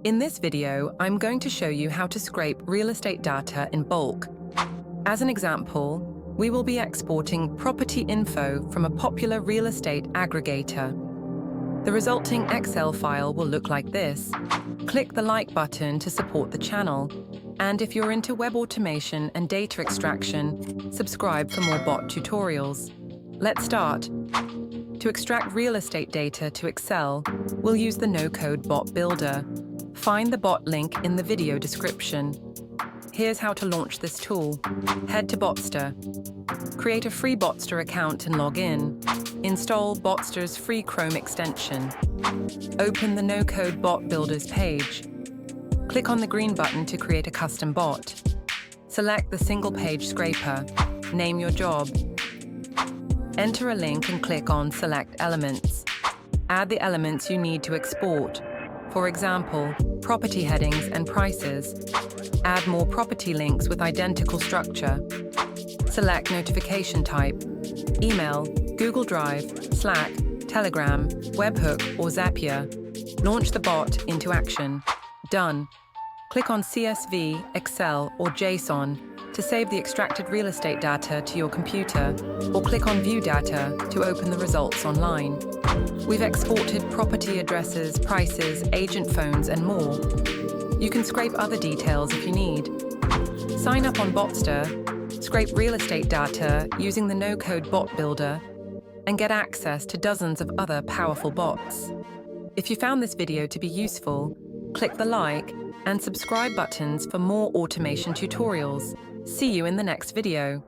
In this video, I'm going to show you how to scrape real estate data in bulk. As an example, we will be exporting property info from a popular real estate aggregator. The resulting Excel file will look like this. Click the like button to support the channel. And if you're into web automation and data extraction, subscribe for more bot tutorials. Let's start. To extract real estate data to Excel, we'll use the no-code bot builder. Find the bot link in the video description. Here's how to launch this tool. Head to Botster. Create a free Botster account and log in. Install Botster's free Chrome extension. Open the no-code bot builders page. Click on the green button to create a custom bot. Select the single-page scraper. Name your job. Enter a link and click on Select Elements. Add the elements you need to export. For example, property headings and prices. Add more property links with identical structure. Select notification type: email, Google Drive, Slack, Telegram, webhook, or Zapier. Launch the bot into action. Done. Click on CSV, Excel, or JSON to save the extracted real estate data to your computer, or click on View Data to open the results online. We've exported property addresses, prices, agent phones, and more. You can scrape other details if you need. Sign up on Botster, scrape real estate data using the no-code bot builder, and get access to dozens of other powerful bots. If you found this video to be useful, click the like and subscribe buttons for more automation tutorials. See you in the next video.